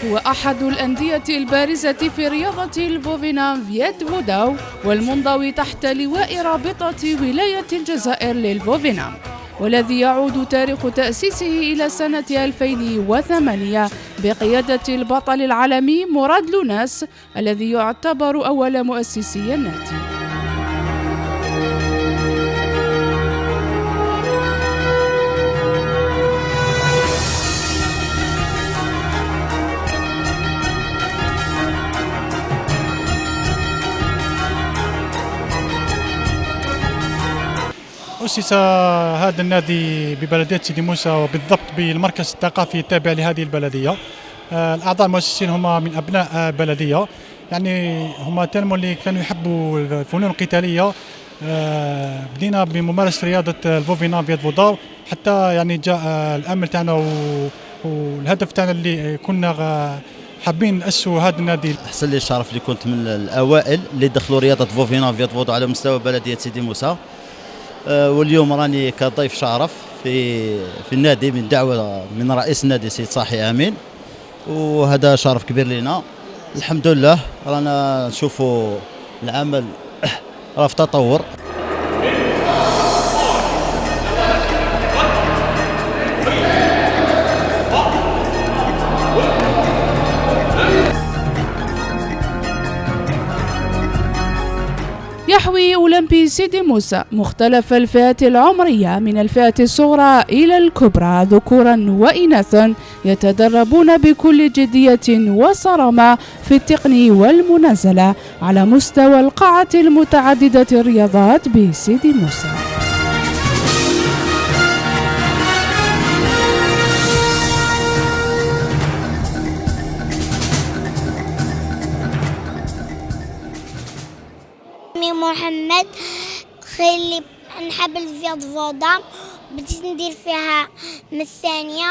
هو أحد الأندية البارزة في رياضة البوفينام فيت فوداو والمنضوي تحت لواء رابطة ولاية الجزائر للبوفينام، والذي يعود تاريخ تأسيسه إلى سنة 2008 بقيادة البطل العالمي مراد لوناس الذي يعتبر أول مؤسسي النادي. أسس هذا النادي ببلدية سيدي موسى وبالضبط بالمركز الثقافي التابع لهذه البلدية. الأعضاء المؤسسين هم من أبناء بلدية، يعني هم تلموا اللي كانوا يحبوا الفنون القتالية. بدينا بممارسة رياضة البوفينام فيت فوداو حتى يعني جاء الأمل تاعنا والهدف تاعنا اللي كنا حابين نأسسوا هذا النادي. أحسن لي الشرف اللي كنت من الأوائل اللي دخلوا رياضة بوفينام فيت فوداو على مستوى بلدية سيدي موسى. واليوم راني كضيف شرف في النادي من دعوة من رئيس النادي سيد صاحي امين، وهذا شرف كبير لنا. الحمد لله رانا نشوفوا العمل راه في تطور. يحوي أولمبي سيدي موسى مختلف الفئات العمرية من الفئة الصغرى إلى الكبرى ذكورا وإناثا يتدربون بكل جدية وصرامة في التقني والمنازلة على مستوى القاعة المتعددة الرياضات بسيدي موسى. محمد خلي نحب الفيض فودا، بديت ندير فيها من الثانية،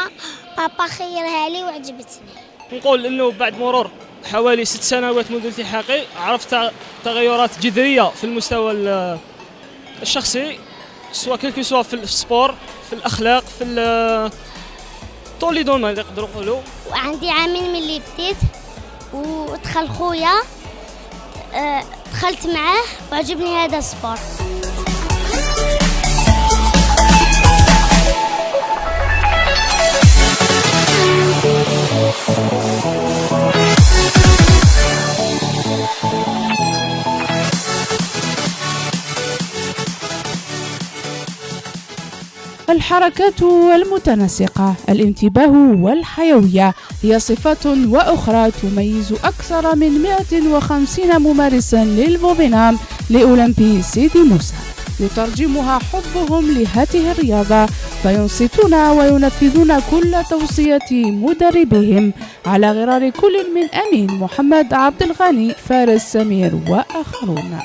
بابا خيرها لي وعجبتني. نقول انه بعد مرور حوالي 6 سنوات منذ التحاقي عرفت تغيرات جذرية في المستوى الشخصي، سواء كل سواء في السبور، في الاخلاق، في طولي دوما نقدروا نقولوا. وعندي عامين من اللي بديت ودخل خويا دخلت معاه وعجبني هذا السبور. الحركات المتناسقة، الانتباه والحيوية هي صفات وأخرى تميز أكثر من 150 ممارسا للبوفينام لأولمبي سيدي موسى، يترجمها حبهم لهذه الرياضة فينصتون وينفذون كل توصية مدربهم على غرار كل من أمين محمد عبد الغني فارس سمير وآخرون.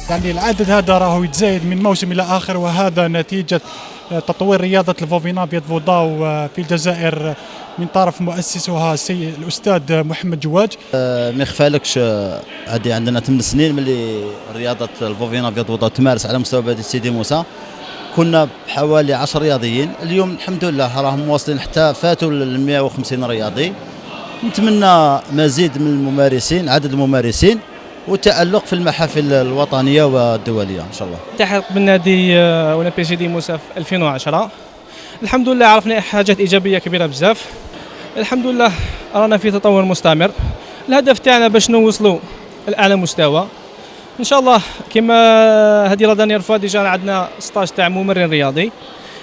يعني العدد هذا راهو يتزايد من موسم إلى آخر، وهذا نتيجة تطوير رياضة البوفينام فيت فوداو في الجزائر من طرف مؤسسها الأستاذ محمد جواج. ما يخفالكش هذه عندنا 8 سنين ملي رياضة الفوفينا في فوداو تمارس على مستوى بلدية سيدي موسى. كنا بحوالي 10 رياضيين، اليوم الحمد لله راهم واصلين حتى فاتوا ال 150 رياضي. نتمنى مزيد من الممارسين، عدد الممارسين والتألق في المحافل الوطنية والدولية إن شاء الله. التحق بالنادي أولمبي سيدي موسى في 2010. الحمد لله عرفنا حاجات إيجابية كبيرة بزاف. الحمد لله رانا في تطور مستمر. الهدف تاعنا باش نوصلوا لأعلى مستوى ان شاء الله. كما هذه رضاني رفا ديجا عندنا 16 تاع ممرن رياضي.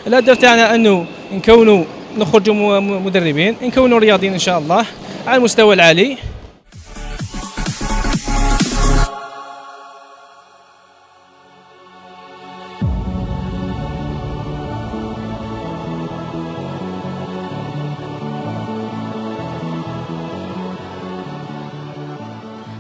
الهدف تاعنا انه نخرجوا مدربين، نكونوا رياضيين ان شاء الله على المستوى العالي.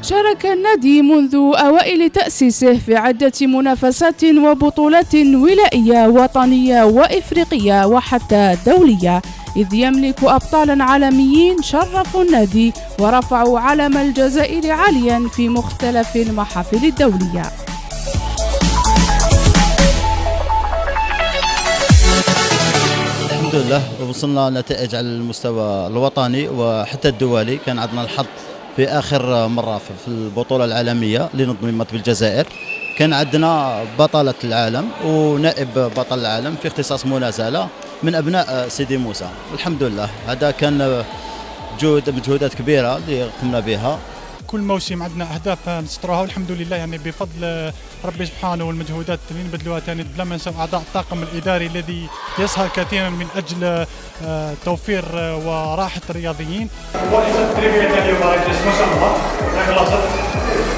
شارك النادي منذ أوائل تأسيسه في عدة منافسات وبطولات ولائية وطنية وإفريقية وحتى دولية، إذ يملك أبطالا عالميين شرفوا النادي ورفعوا علم الجزائر عاليا في مختلف المحافل الدولية. الحمد لله وصلنا نتائج على المستوى الوطني وحتى الدولي. كان عندنا الحظ في آخر مرة في البطولة العالمية اللي نظمت بالجزائر، كان عندنا بطلة العالم ونائب بطل العالم في اختصاص منازلة من أبناء سيدي موسى. الحمد لله هذا كان مجهودات كبيرة اللي قمنا بها. كل موسم عندنا أهداف نسطروها والحمد لله يعني بفضل ربي سبحانه والمجهودات اللي نبذلوها ثاني بلا ما ننسى أعضاء الطاقم الإداري الذي يسهر كثيرا من أجل توفير وراحة الرياضيين. والإنسان التدريبية اليوم ما شاء الله خلاص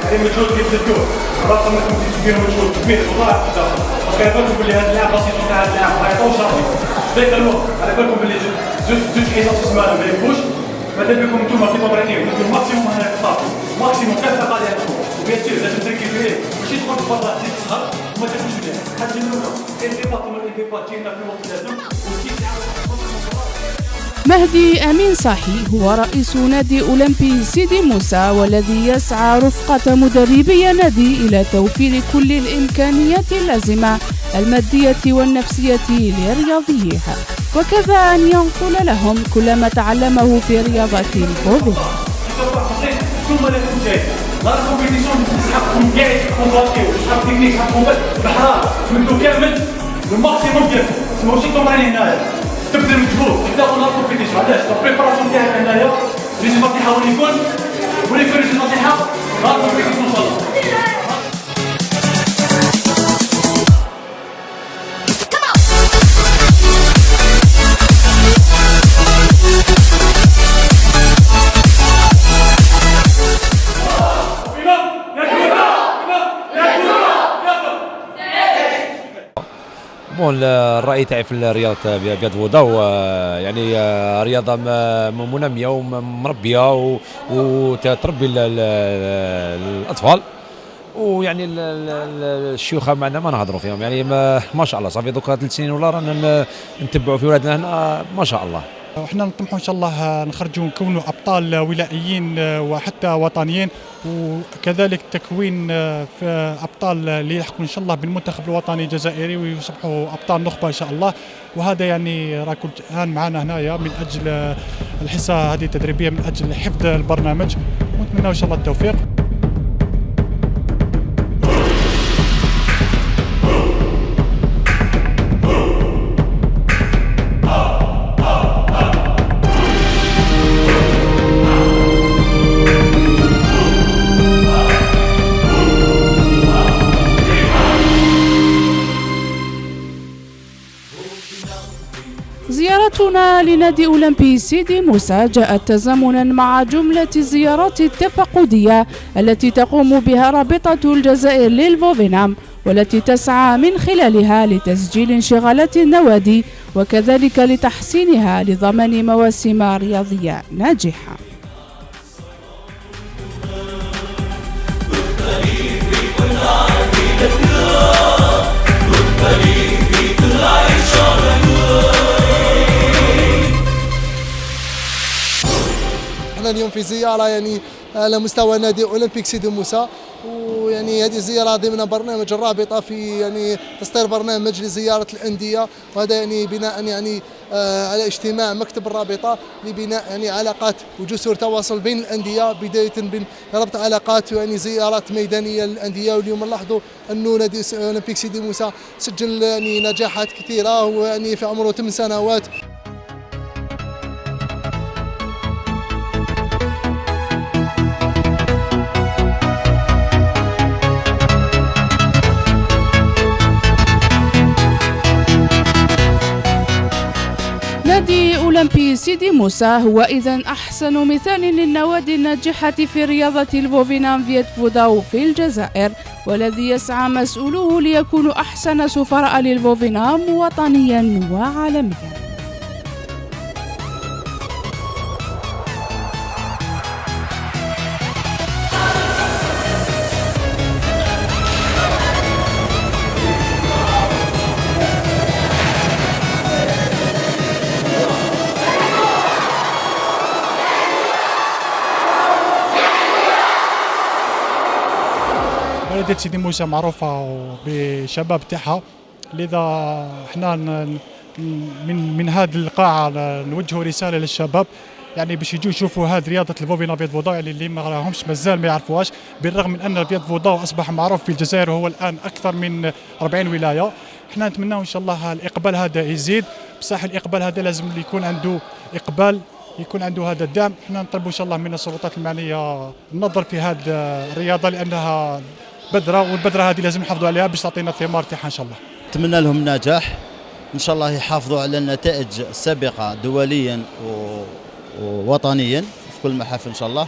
هذه مجهود كيبذلوه رغم أنكم تديروا مجهود كبير والله باسكو على بالكم بلي هذا اللاعب بسيط تاع هذا اللاعب ما يعطوش راسي ذاك الوقت على بالكم بلي زوج حصص اسمها ما يكفوش. ماذا بكم انتم كي تمرينيو نديروا الماكسيموم هنا في الطاقم ماكسيموم 3 دقائق وبيان سير لازم تركزوا فيه ماشي تخرج برا تزيد تسهر وما تاكلش مليح. حتى الاولى الانضباط من الانضباط جينا في الوقت اللازم وتزيد مهدي أمين صاحي هو رئيس نادي أولمبي سيدي موسى، والذي يسعى رفقة مدربي النادي إلى توفير كل الإمكانيات اللازمة المادية والنفسية لرياضيها، وكذا أن ينقل لهم كل ما تعلمه في رياضة الفوفينا. ثم لكم جاي لا الكومبيتيسيون تسحبكم كاع كومباتيو تسحب تكنيك تسحب بحراره تمدوا كامل الماكسيموم ديالكم. ماشي تمرين هنايا تبذل مجهود تبداو لا كومبيتيسيون علاش البريباراسيون تاعك هنايا ريزولتا تاعها يكون ريزولتا تاعها لا كومبيتيسيون ان شاء الله. الرأي تاعي في الرياضة بيد فوداو يعني رياضة منمية ومربية وتربي الأطفال، ويعني الشيوخ معنا ما نهضروا فيهم يعني ما شاء الله صافي دوكا 3 سنين ولا رانا نتبعوا في ولادنا هنا ما شاء الله. وحنا نطمحوا ان شاء الله نخرجوا نكونوا ابطال ولائيين وحتى وطنيين، وكذلك تكوين في ابطال اللي يلحقوا ان شاء الله بالمنتخب الوطني الجزائري ويصبحوا ابطال نخبه ان شاء الله. وهذا يعني راكم الان معنا هنايا من اجل الحصه هذه التدريبيه من اجل حفظ البرنامج، ونتمنى ان شاء الله التوفيق. زيارتنا لنادي أولمبي سيدي موسى جاءت تزامنا مع جملة الزيارات التفقدية التي تقوم بها رابطة الجزائر للفوفينام، والتي تسعى من خلالها لتسجيل انشغالات النوادي وكذلك لتحسينها لضمان مواسم رياضية ناجحة. احنا اليوم في زياره يعني على مستوى نادي اولمبيك سيدي موسى، ويعني هذه الزياره ضمن برنامج الرابطه في يعني تصدير برنامج لزياره الانديه، وهذا يعني بناء يعني على اجتماع مكتب الرابطه لبناء يعني علاقات وجسور تواصل بين الانديه، بدايه بين ربط علاقات يعني زيارات ميدانيه للانديه. واليوم نلاحظوا انه نادي اولمبيك سيدي موسى سجل يعني نجاحات كثيره، ويعني في عمره 8 سنوات. نادي أولمبي سيدي موسى هو إذن أحسن مثال للنوادي الناجحة في رياضة الفوفينام فيت فوداو في الجزائر، والذي يسعى مسؤولوه ليكونوا أحسن سفراء للفوفينام وطنيا وعالميا. بلدية سيدي موسى معروفة بالشباب تاعها، لذا احنا من هذه القاعة نوجهوا رسالة للشباب يعني باش يجوا يشوفوا هذه رياضة الفوفينام فيت فوداو، يعني اللي ما راهمش مازال ما يعرفوهاش، بالرغم من أن فيت فوداو أصبح معروف في الجزائر وهو الآن أكثر من 40 ولاية. احنا نتمنى إن شاء الله الإقبال هذا يزيد، بصح الإقبال هذا لازم يكون عنده إقبال، يكون عنده هذا الدعم. احنا نطلبوا إن شاء الله من السلطات المعنية النظر في هذه الرياضة، لأنها بذرة، والبذرة هذه لازم نحافظوا عليها باش تعطينا الثمار تاعها إن شاء الله. نتمنى لهم النجاح ان شاء الله، يحافظوا على النتائج السابقه دوليا ووطنيا في كل المحافل ان شاء الله.